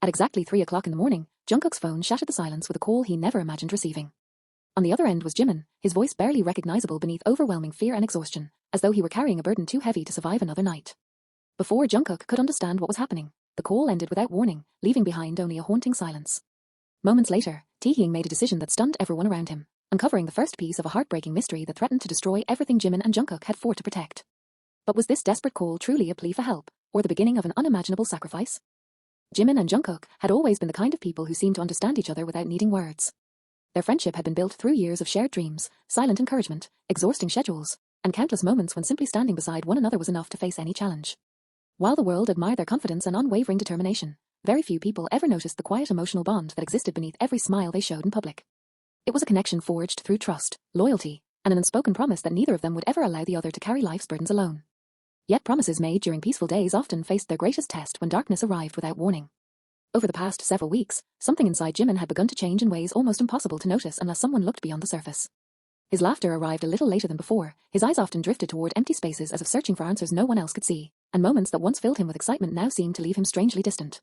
At exactly 3 o'clock in the morning, Jungkook's phone shattered the silence with a call he never imagined receiving. On the other end was Jimin, his voice barely recognizable beneath overwhelming fear and exhaustion, as though he were carrying a burden too heavy to survive another night. Before Jungkook could understand what was happening, the call ended without warning, leaving behind only a haunting silence. Moments later, Taehyung made a decision that stunned everyone around him, uncovering the first piece of a heartbreaking mystery that threatened to destroy everything Jimin and Jungkook had fought to protect. But was this desperate call truly a plea for help, or the beginning of an unimaginable sacrifice? Jimin and Jungkook had always been the kind of people who seemed to understand each other without needing words. Their friendship had been built through years of shared dreams, silent encouragement, exhausting schedules, and countless moments when simply standing beside one another was enough to face any challenge. While the world admired their confidence and unwavering determination, very few people ever noticed the quiet emotional bond that existed beneath every smile they showed in public. It was a connection forged through trust, loyalty, and an unspoken promise that neither of them would ever allow the other to carry life's burdens alone. Yet promises made during peaceful days often faced their greatest test when darkness arrived without warning. Over the past several weeks, something inside Jimin had begun to change in ways almost impossible to notice unless someone looked beyond the surface. His laughter arrived a little later than before, his eyes often drifted toward empty spaces as if searching for answers no one else could see, and moments that once filled him with excitement now seemed to leave him strangely distant.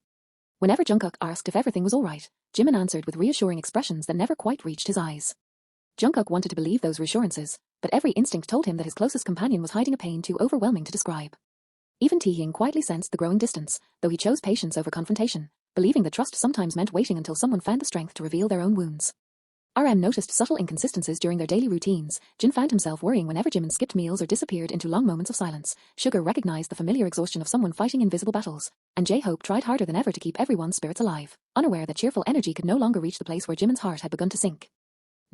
Whenever Jungkook asked if everything was alright, Jimin answered with reassuring expressions that never quite reached his eyes. Jungkook wanted to believe those reassurances, but every instinct told him that his closest companion was hiding a pain too overwhelming to describe. Even Taehyung quietly sensed the growing distance, though he chose patience over confrontation, believing that trust sometimes meant waiting until someone found the strength to reveal their own wounds. RM noticed subtle inconsistencies during their daily routines. Jin found himself worrying whenever Jimin skipped meals or disappeared into long moments of silence. Sugar recognized the familiar exhaustion of someone fighting invisible battles, and J-Hope tried harder than ever to keep everyone's spirits alive, unaware that cheerful energy could no longer reach the place where Jimin's heart had begun to sink.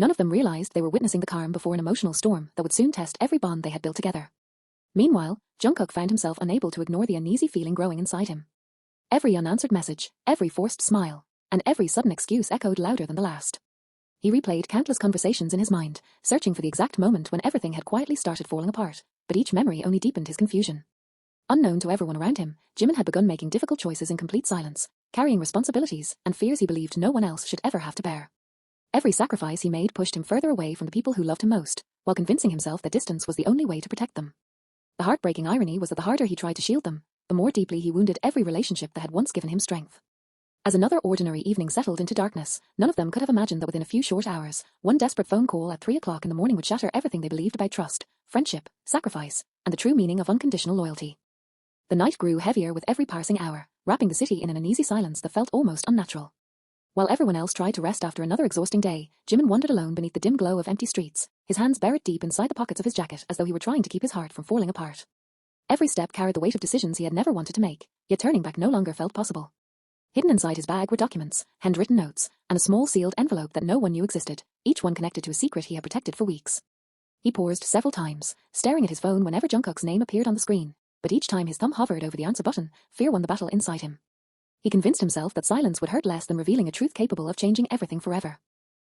None of them realized they were witnessing the calm before an emotional storm that would soon test every bond they had built together. Meanwhile, Jungkook found himself unable to ignore the uneasy feeling growing inside him. Every unanswered message, every forced smile, and every sudden excuse echoed louder than the last. He replayed countless conversations in his mind, searching for the exact moment when everything had quietly started falling apart, but each memory only deepened his confusion. Unknown to everyone around him, Jimin had begun making difficult choices in complete silence, carrying responsibilities and fears he believed no one else should ever have to bear. Every sacrifice he made pushed him further away from the people who loved him most, while convincing himself that distance was the only way to protect them. The heartbreaking irony was that the harder he tried to shield them, the more deeply he wounded every relationship that had once given him strength. As another ordinary evening settled into darkness, none of them could have imagined that within a few short hours, one desperate phone call at 3 o'clock in the morning would shatter everything they believed about trust, friendship, sacrifice, and the true meaning of unconditional loyalty. The night grew heavier with every passing hour, wrapping the city in an uneasy silence that felt almost unnatural. While everyone else tried to rest after another exhausting day, Jimin wandered alone beneath the dim glow of empty streets, his hands buried deep inside the pockets of his jacket as though he were trying to keep his heart from falling apart. Every step carried the weight of decisions he had never wanted to make, yet turning back no longer felt possible. Hidden inside his bag were documents, handwritten notes, and a small sealed envelope that no one knew existed, each one connected to a secret he had protected for weeks. He paused several times, staring at his phone whenever Jungkook's name appeared on the screen, but each time his thumb hovered over the answer button, fear won the battle inside him. He convinced himself that silence would hurt less than revealing a truth capable of changing everything forever.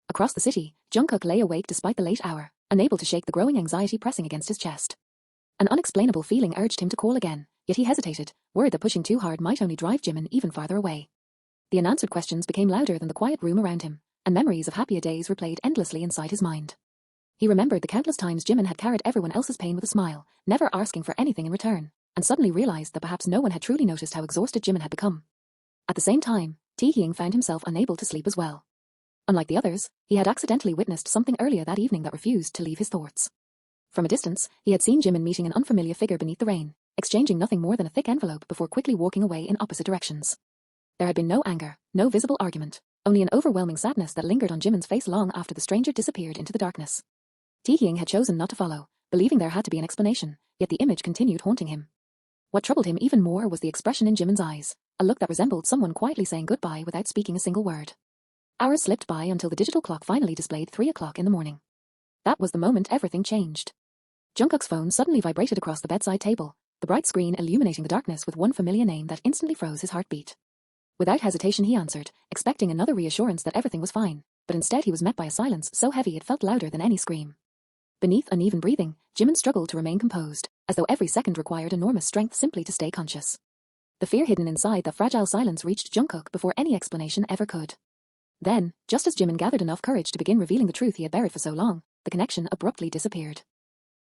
Across the city, Jungkook lay awake despite the late hour, unable to shake the growing anxiety pressing against his chest. An unexplainable feeling urged him to call again, yet he hesitated, worried that pushing too hard might only drive Jimin even farther away. The unanswered questions became louder than the quiet room around him, and memories of happier days replayed endlessly inside his mind. He remembered the countless times Jimin had carried everyone else's pain with a smile, never asking for anything in return, and suddenly realized that perhaps no one had truly noticed how exhausted Jimin had become. At the same time, Taehyung found himself unable to sleep as well. Unlike the others, he had accidentally witnessed something earlier that evening that refused to leave his thoughts. From a distance, he had seen Jimin meeting an unfamiliar figure beneath the rain, exchanging nothing more than a thick envelope before quickly walking away in opposite directions. There had been no anger, no visible argument, only an overwhelming sadness that lingered on Jimin's face long after the stranger disappeared into the darkness. Taehyung had chosen not to follow, believing there had to be an explanation, yet the image continued haunting him. What troubled him even more was the expression in Jimin's eyes, a look that resembled someone quietly saying goodbye without speaking a single word. Hours slipped by until the digital clock finally displayed 3 o'clock in the morning. That was the moment everything changed. Jungkook's phone suddenly vibrated across the bedside table, the bright screen illuminating the darkness with one familiar name that instantly froze his heartbeat. Without hesitation he answered, expecting another reassurance that everything was fine, but instead he was met by a silence so heavy it felt louder than any scream. Beneath uneven breathing, Jimin struggled to remain composed, as though every second required enormous strength simply to stay conscious. The fear hidden inside that fragile silence reached Jungkook before any explanation ever could. Then, just as Jimin gathered enough courage to begin revealing the truth he had buried for so long, the connection abruptly disappeared.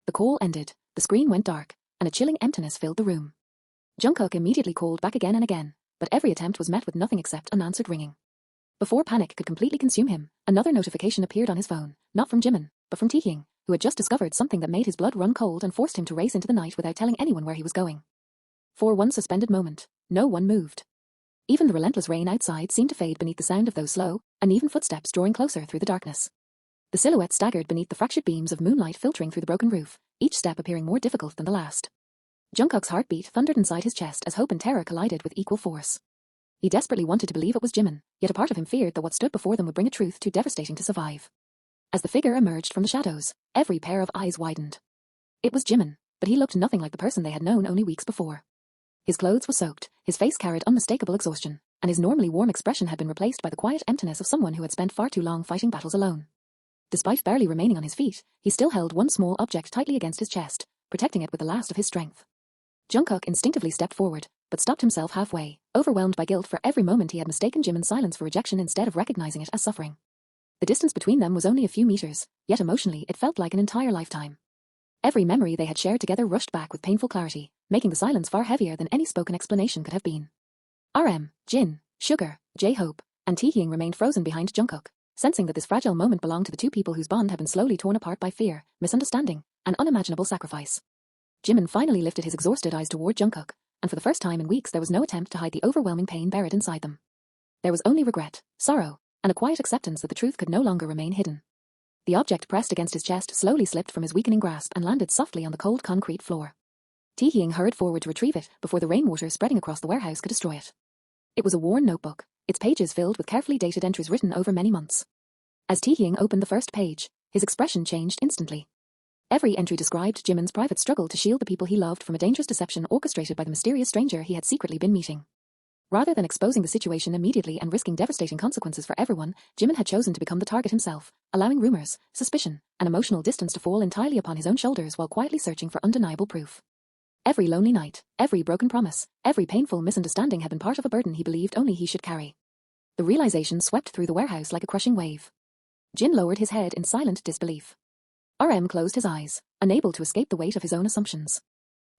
The call ended, the screen went dark, and a chilling emptiness filled the room. Jungkook immediately called back again and again, but every attempt was met with nothing except unanswered ringing. Before panic could completely consume him, another notification appeared on his phone, not from Jimin, but from Taehyung, who had just discovered something that made his blood run cold and forced him to race into the night without telling anyone where he was going. For one suspended moment, no one moved. Even the relentless rain outside seemed to fade beneath the sound of those slow, uneven footsteps drawing closer through the darkness. The silhouette staggered beneath the fractured beams of moonlight filtering through the broken roof, each step appearing more difficult than the last. Jungkook's heartbeat thundered inside his chest as hope and terror collided with equal force. He desperately wanted to believe it was Jimin, yet a part of him feared that what stood before them would bring a truth too devastating to survive. As the figure emerged from the shadows, every pair of eyes widened. It was Jimin, but he looked nothing like the person they had known only weeks before. His clothes were soaked, his face carried unmistakable exhaustion, and his normally warm expression had been replaced by the quiet emptiness of someone who had spent far too long fighting battles alone. Despite barely remaining on his feet, he still held one small object tightly against his chest, protecting it with the last of his strength. Jungkook instinctively stepped forward, but stopped himself halfway, overwhelmed by guilt for every moment he had mistaken Jimin's silence for rejection instead of recognizing it as suffering. The distance between them was only a few meters, yet emotionally it felt like an entire lifetime. Every memory they had shared together rushed back with painful clarity, making the silence far heavier than any spoken explanation could have been. Jin, Sugar, J-Hope, and Taehyung remained frozen behind Jungkook, sensing that this fragile moment belonged to the two people whose bond had been slowly torn apart by fear, misunderstanding, and unimaginable sacrifice. Jimin finally lifted his exhausted eyes toward Jungkook, and for the first time in weeks there was no attempt to hide the overwhelming pain buried inside them. There was only regret, sorrow, and a quiet acceptance that the truth could no longer remain hidden. The object pressed against his chest slowly slipped from his weakening grasp and landed softly on the cold concrete floor. Taehyung hurried forward to retrieve it before the rainwater spreading across the warehouse could destroy it. It was a worn notebook, its pages filled with carefully dated entries written over many months. As Taehyung opened the first page, his expression changed instantly. Every entry described Jimin's private struggle to shield the people he loved from a dangerous deception orchestrated by the mysterious stranger he had secretly been meeting. Rather than exposing the situation immediately and risking devastating consequences for everyone, Jimin had chosen to become the target himself, allowing rumors, suspicion, and emotional distance to fall entirely upon his own shoulders while quietly searching for undeniable proof. Every lonely night, every broken promise, every painful misunderstanding had been part of a burden he believed only he should carry. The realization swept through the warehouse like a crushing wave. Jin lowered his head in silent disbelief. Closed his eyes, unable to escape the weight of his own assumptions.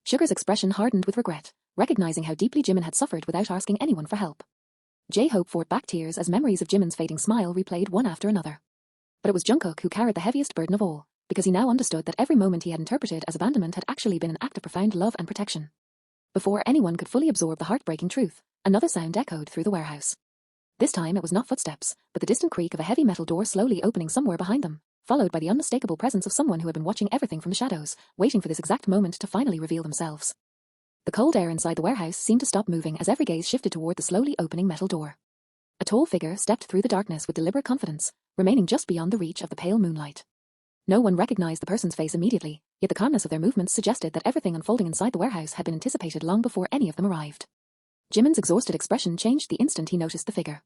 Sugar's expression hardened with regret, recognizing how deeply Jimin had suffered without asking anyone for help. J-Hope fought back tears as memories of Jimin's fading smile replayed one after another. But it was Jungkook who carried the heaviest burden of all, because he now understood that every moment he had interpreted as abandonment had actually been an act of profound love and protection. Before anyone could fully absorb the heartbreaking truth, another sound echoed through the warehouse. This time it was not footsteps, but the distant creak of a heavy metal door slowly opening somewhere behind them, followed by the unmistakable presence of someone who had been watching everything from the shadows, waiting for this exact moment to finally reveal themselves. The cold air inside the warehouse seemed to stop moving as every gaze shifted toward the slowly opening metal door. A tall figure stepped through the darkness with deliberate confidence, remaining just beyond the reach of the pale moonlight. No one recognized the person's face immediately, yet the calmness of their movements suggested that everything unfolding inside the warehouse had been anticipated long before any of them arrived. Jimin's exhausted expression changed the instant he noticed the figure.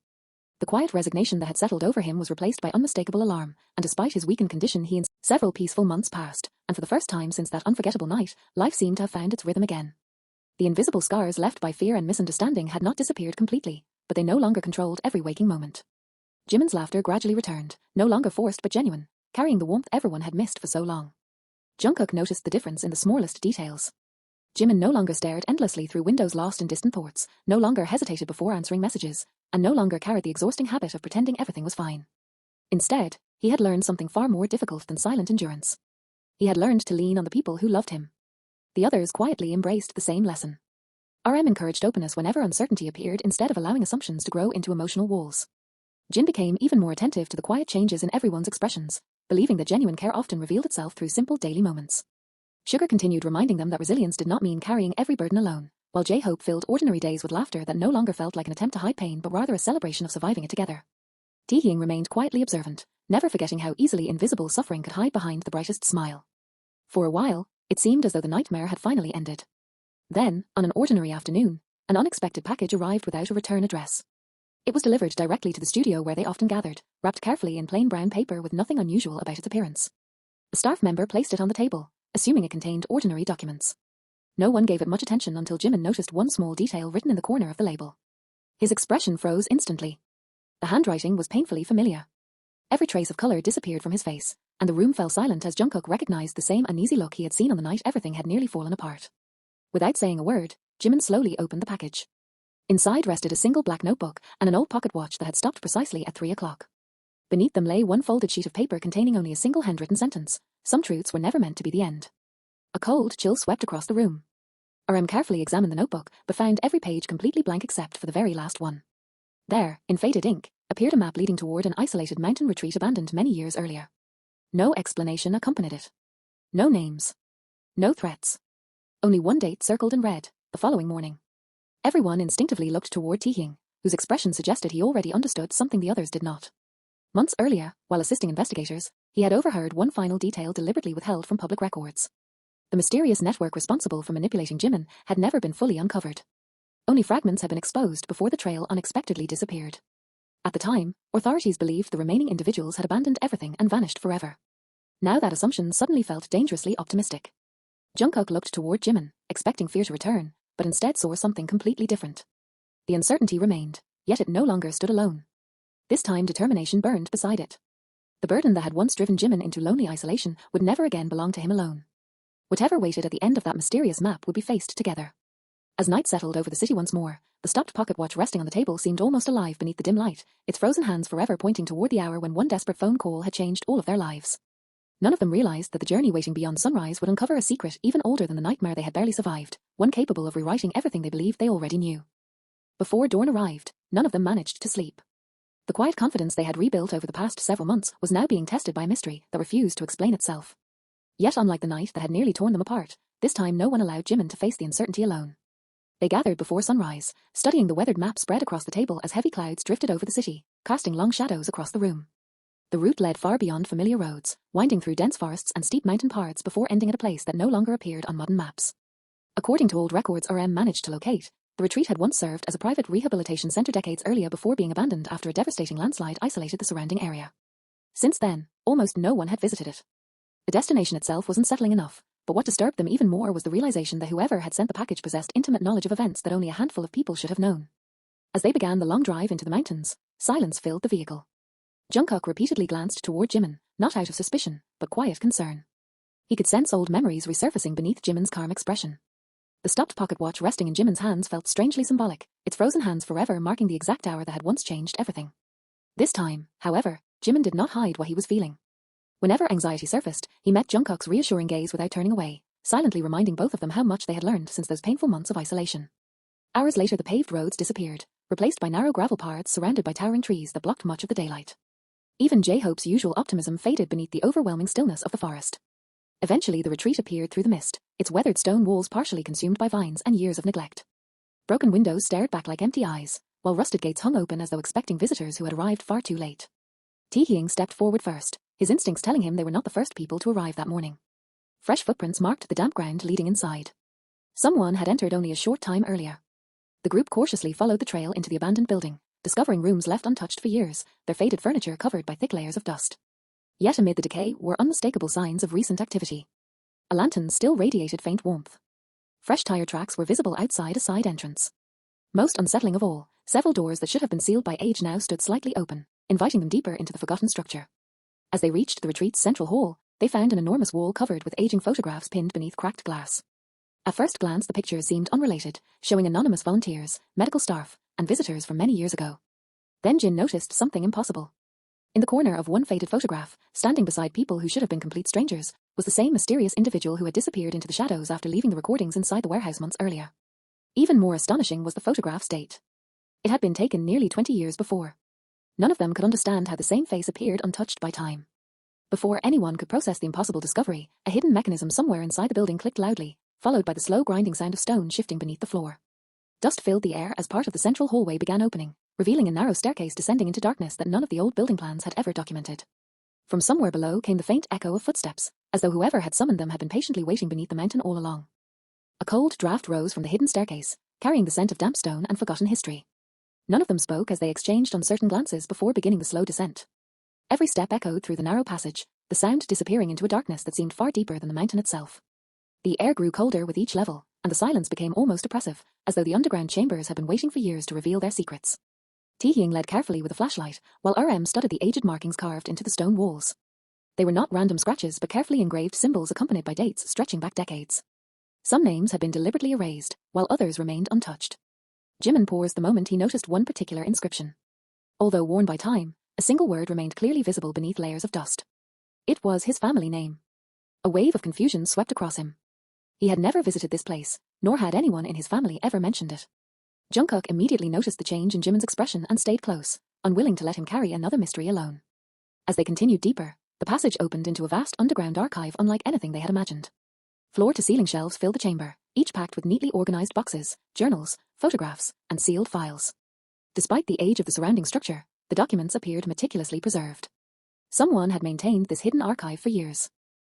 The quiet resignation that had settled over him was replaced by unmistakable alarm, and despite his weakened condition several peaceful months passed, and for the first time since that unforgettable night, life seemed to have found its rhythm again. The invisible scars left by fear and misunderstanding had not disappeared completely, but they no longer controlled every waking moment. Jimin's laughter gradually returned, no longer forced but genuine, carrying the warmth everyone had missed for so long. Jungkook noticed the difference in the smallest details. Jimin no longer stared endlessly through windows lost in distant thoughts, no longer hesitated before answering messages, and no longer carried the exhausting habit of pretending everything was fine. Instead, he had learned something far more difficult than silent endurance. He had learned to lean on the people who loved him. The others quietly embraced the same lesson. Encouraged openness whenever uncertainty appeared instead of allowing assumptions to grow into emotional walls. Jin became even more attentive to the quiet changes in everyone's expressions, believing that genuine care often revealed itself through simple daily moments. Sugar continued reminding them that resilience did not mean carrying every burden alone, while J-Hope filled ordinary days with laughter that no longer felt like an attempt to hide pain but rather a celebration of surviving it together. Taehyung remained quietly observant, never forgetting how easily invisible suffering could hide behind the brightest smile. For a while, it seemed as though the nightmare had finally ended. Then, on an ordinary afternoon, an unexpected package arrived without a return address. It was delivered directly to the studio where they often gathered, wrapped carefully in plain brown paper with nothing unusual about its appearance. A staff member placed it on the table, assuming it contained ordinary documents. No one gave it much attention until Jimin noticed one small detail written in the corner of the label. His expression froze instantly. The handwriting was painfully familiar. Every trace of color disappeared from his face, and the room fell silent as Jungkook recognized the same uneasy look he had seen on the night everything had nearly fallen apart. Without saying a word, Jimin slowly opened the package. Inside rested a single black notebook and an old pocket watch that had stopped precisely at 3 o'clock. Beneath them lay one folded sheet of paper containing only a single handwritten sentence: "Some truths were never meant to be the end." A cold chill swept across the room. RM carefully examined the notebook, but found every page completely blank except for the very last one. There, in faded ink, appeared a map leading toward an isolated mountain retreat abandoned many years earlier. No explanation accompanied it. No names. No threats. Only one date circled in red: the following morning. Everyone instinctively looked toward Taehyung, whose expression suggested he already understood something the others did not. Months earlier, while assisting investigators, he had overheard one final detail deliberately withheld from public records. The mysterious network responsible for manipulating Jimin had never been fully uncovered. Only fragments had been exposed before the trail unexpectedly disappeared. At the time, authorities believed the remaining individuals had abandoned everything and vanished forever. Now that assumption suddenly felt dangerously optimistic. Jungkook looked toward Jimin, expecting fear to return, but instead saw something completely different. The uncertainty remained, yet it no longer stood alone. This time determination burned beside it. The burden that had once driven Jimin into lonely isolation would never again belong to him alone. Whatever waited at the end of that mysterious map would be faced together. As night settled over the city once more, the stopped pocket watch resting on the table seemed almost alive beneath the dim light, its frozen hands forever pointing toward the hour when one desperate phone call had changed all of their lives. None of them realized that the journey waiting beyond sunrise would uncover a secret even older than the nightmare they had barely survived, one capable of rewriting everything they believed they already knew. Before dawn arrived, none of them managed to sleep. The quiet confidence they had rebuilt over the past several months was now being tested by a mystery that refused to explain itself. Yet unlike the night that had nearly torn them apart, this time no one allowed Jimin to face the uncertainty alone. They gathered before sunrise, studying the weathered map spread across the table as heavy clouds drifted over the city, casting long shadows across the room. The route led far beyond familiar roads, winding through dense forests and steep mountain paths before ending at a place that no longer appeared on modern maps. According to old records RM managed to locate, the retreat had once served as a private rehabilitation center decades earlier before being abandoned after a devastating landslide isolated the surrounding area. Since then, almost no one had visited it. The destination itself was unsettling enough, but what disturbed them even more was the realization that whoever had sent the package possessed intimate knowledge of events that only a handful of people should have known. As they began the long drive into the mountains, silence filled the vehicle. Jungkook repeatedly glanced toward Jimin, not out of suspicion, but quiet concern. He could sense old memories resurfacing beneath Jimin's calm expression. The stopped pocket watch resting in Jimin's hands felt strangely symbolic, its frozen hands forever marking the exact hour that had once changed everything. This time, however, Jimin did not hide what he was feeling. Whenever anxiety surfaced, he met Jungkook's reassuring gaze without turning away, silently reminding both of them how much they had learned since those painful months of isolation. Hours later the paved roads disappeared, replaced by narrow gravel paths surrounded by towering trees that blocked much of the daylight. Even J-Hope's usual optimism faded beneath the overwhelming stillness of the forest. Eventually the retreat appeared through the mist, its weathered stone walls partially consumed by vines and years of neglect. Broken windows stared back like empty eyes, while rusted gates hung open as though expecting visitors who had arrived far too late. Taehyung stepped forward first, his instincts telling him they were not the first people to arrive that morning. Fresh footprints marked the damp ground leading inside. Someone had entered only a short time earlier. The group cautiously followed the trail into the abandoned building, discovering rooms left untouched for years, their faded furniture covered by thick layers of dust. Yet amid the decay were unmistakable signs of recent activity. A lantern still radiated faint warmth. Fresh tire tracks were visible outside a side entrance. Most unsettling of all, several doors that should have been sealed by age now stood slightly open, inviting them deeper into the forgotten structure. As they reached the retreat's central hall, they found an enormous wall covered with aging photographs pinned beneath cracked glass. At first glance the pictures seemed unrelated, showing anonymous volunteers, medical staff, and visitors from many years ago. Then Jin noticed something impossible. In the corner of one faded photograph, standing beside people who should have been complete strangers, was the same mysterious individual who had disappeared into the shadows after leaving the recordings inside the warehouse months earlier. Even more astonishing was the photograph's date. It had been taken nearly 20 years before. None of them could understand how the same face appeared untouched by time. Before anyone could process the impossible discovery, a hidden mechanism somewhere inside the building clicked loudly, followed by the slow grinding sound of stone shifting beneath the floor. Dust filled the air as part of the central hallway began opening, revealing a narrow staircase descending into darkness that none of the old building plans had ever documented. From somewhere below came the faint echo of footsteps, as though whoever had summoned them had been patiently waiting beneath the mountain all along. A cold draft rose from the hidden staircase, carrying the scent of damp stone and forgotten history. None of them spoke as they exchanged uncertain glances before beginning the slow descent. Every step echoed through the narrow passage, the sound disappearing into a darkness that seemed far deeper than the mountain itself. The air grew colder with each level, and the silence became almost oppressive, as though the underground chambers had been waiting for years to reveal their secrets. Taehyung led carefully with a flashlight, while RM studied the aged markings carved into the stone walls. They were not random scratches but carefully engraved symbols accompanied by dates stretching back decades. Some names had been deliberately erased, while others remained untouched. Jimin paused the moment he noticed one particular inscription. Although worn by time, a single word remained clearly visible beneath layers of dust. It was his family name. A wave of confusion swept across him. He had never visited this place, nor had anyone in his family ever mentioned it. Jungkook immediately noticed the change in Jimin's expression and stayed close, unwilling to let him carry another mystery alone. As they continued deeper, the passage opened into a vast underground archive unlike anything they had imagined. Floor-to-ceiling shelves filled the chamber, each packed with neatly organized boxes, journals, photographs, and sealed files. Despite the age of the surrounding structure, the documents appeared meticulously preserved. Someone had maintained this hidden archive for years.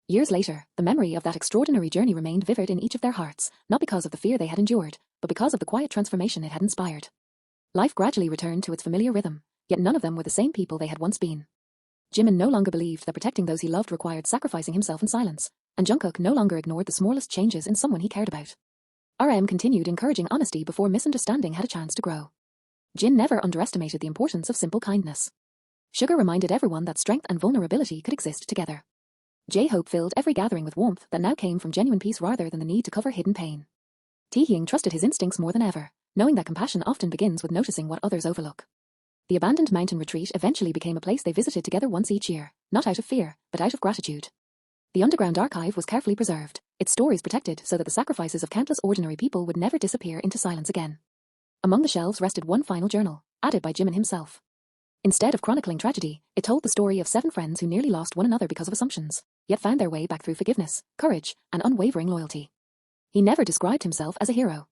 Years later, the memory of that extraordinary journey remained vivid in each of their hearts, not because of the fear they had endured, but because of the quiet transformation it had inspired. Life gradually returned to its familiar rhythm, yet none of them were the same people they had once been. Jimin no longer believed that protecting those he loved required sacrificing himself in silence, and Jungkook no longer ignored the smallest changes in someone he cared about. RM continued encouraging honesty before misunderstanding had a chance to grow. Jin never underestimated the importance of simple kindness. Sugar reminded everyone that strength and vulnerability could exist together. J-Hope filled every gathering with warmth that now came from genuine peace rather than the need to cover hidden pain. Taehyung trusted his instincts more than ever, knowing that compassion often begins with noticing what others overlook. The abandoned mountain retreat eventually became a place they visited together once each year, not out of fear, but out of gratitude. The underground archive was carefully preserved, its stories protected so that the sacrifices of countless ordinary people would never disappear into silence again. Among the shelves rested one final journal, added by Jimin himself. Instead of chronicling tragedy, it told the story of 7 friends who nearly lost one another because of assumptions, yet found their way back through forgiveness, courage, and unwavering loyalty. He never described himself as a hero.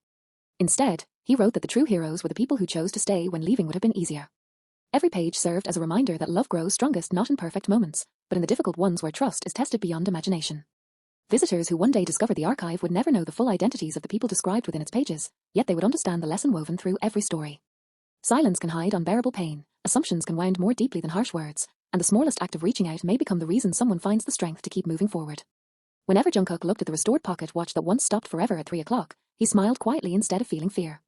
Instead, he wrote that the true heroes were the people who chose to stay when leaving would have been easier. Every page served as a reminder that love grows strongest not in perfect moments, but in the difficult ones where trust is tested beyond imagination. Visitors who one day discovered the archive would never know the full identities of the people described within its pages, yet they would understand the lesson woven through every story. Silence can hide unbearable pain, assumptions can wound more deeply than harsh words, and the smallest act of reaching out may become the reason someone finds the strength to keep moving forward. Whenever Jungkook looked at the restored pocket watch that once stopped forever at 3 o'clock, he smiled quietly instead of feeling fear.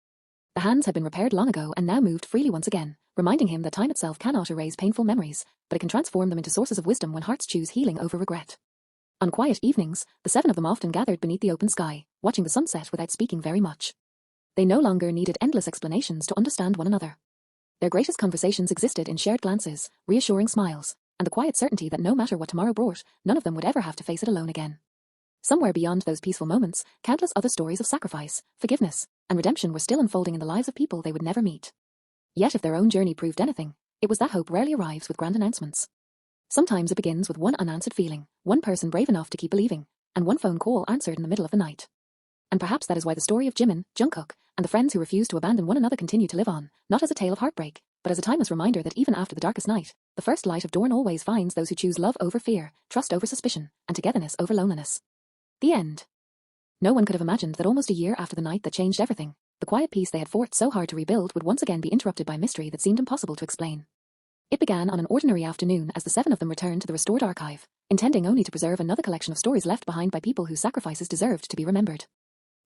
The hands had been repaired long ago and now moved freely once again, reminding him that time itself cannot erase painful memories, but it can transform them into sources of wisdom when hearts choose healing over regret. On quiet evenings, the 7 of them often gathered beneath the open sky, watching the sunset without speaking very much. They no longer needed endless explanations to understand one another. Their greatest conversations existed in shared glances, reassuring smiles, and the quiet certainty that no matter what tomorrow brought, none of them would ever have to face it alone again. Somewhere beyond those peaceful moments, countless other stories of sacrifice, forgiveness, and redemption were still unfolding in the lives of people they would never meet. Yet if their own journey proved anything, it was that hope rarely arrives with grand announcements. Sometimes it begins with one unanswered feeling, one person brave enough to keep believing, and one phone call answered in the middle of the night. And perhaps that is why the story of Jimin, Jungkook, and the friends who refused to abandon one another continue to live on, not as a tale of heartbreak, but as a timeless reminder that even after the darkest night, the first light of dawn always finds those who choose love over fear, trust over suspicion, and togetherness over loneliness. The end. No one could have imagined that almost a year after the night that changed everything, the quiet peace they had fought so hard to rebuild would once again be interrupted by mystery that seemed impossible to explain. It began on an ordinary afternoon as the 7 of them returned to the restored archive, intending only to preserve another collection of stories left behind by people whose sacrifices deserved to be remembered.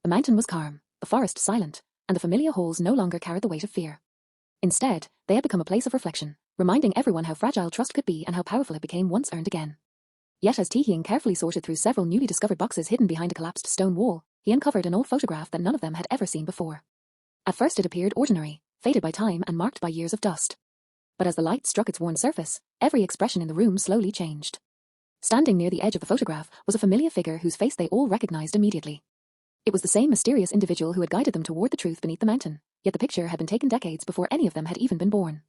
The mountain was calm, the forest silent, and the familiar halls no longer carried the weight of fear. Instead, they had become a place of reflection, reminding everyone how fragile trust could be and how powerful it became once earned again. Yet as Taehyung carefully sorted through several newly discovered boxes hidden behind a collapsed stone wall, he uncovered an old photograph that none of them had ever seen before. At first it appeared ordinary, faded by time and marked by years of dust. But as the light struck its worn surface, every expression in the room slowly changed. Standing near the edge of the photograph was a familiar figure whose face they all recognized immediately. It was the same mysterious individual who had guided them toward the truth beneath the mountain, yet the picture had been taken decades before any of them had even been born.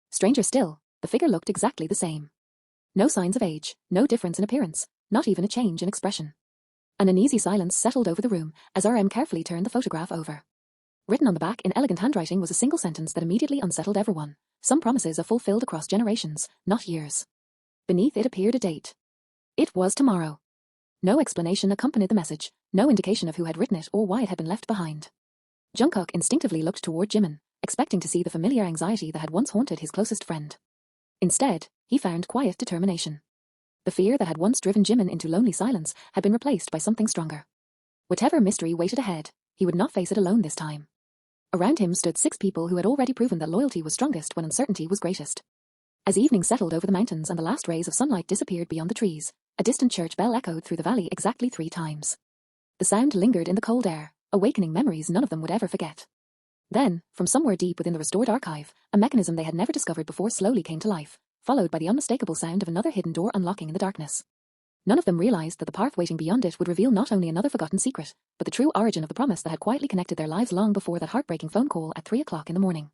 Stranger still, the figure looked exactly the same. No signs of age, no difference in appearance, not even a change in expression. An uneasy silence settled over the room as RM carefully turned the photograph over. Written on the back in elegant handwriting was a single sentence that immediately unsettled everyone. Some promises are fulfilled across generations, not years. Beneath it appeared a date. It was tomorrow. No explanation accompanied the message, no indication of who had written it or why it had been left behind. Jungkook instinctively looked toward Jimin, expecting to see the familiar anxiety that had once haunted his closest friend. Instead, he found quiet determination. The fear that had once driven Jimin into lonely silence had been replaced by something stronger. Whatever mystery waited ahead, he would not face it alone this time. Around him stood 6 people who had already proven that loyalty was strongest when uncertainty was greatest. As evening settled over the mountains and the last rays of sunlight disappeared beyond the trees, a distant church bell echoed through the valley exactly 3 times. The sound lingered in the cold air, awakening memories none of them would ever forget. Then, from somewhere deep within the restored archive, a mechanism they had never discovered before slowly came to life, followed by the unmistakable sound of another hidden door unlocking in the darkness. None of them realized that the path waiting beyond it would reveal not only another forgotten secret, but the true origin of the promise that had quietly connected their lives long before that heartbreaking phone call at 3 o'clock in the morning.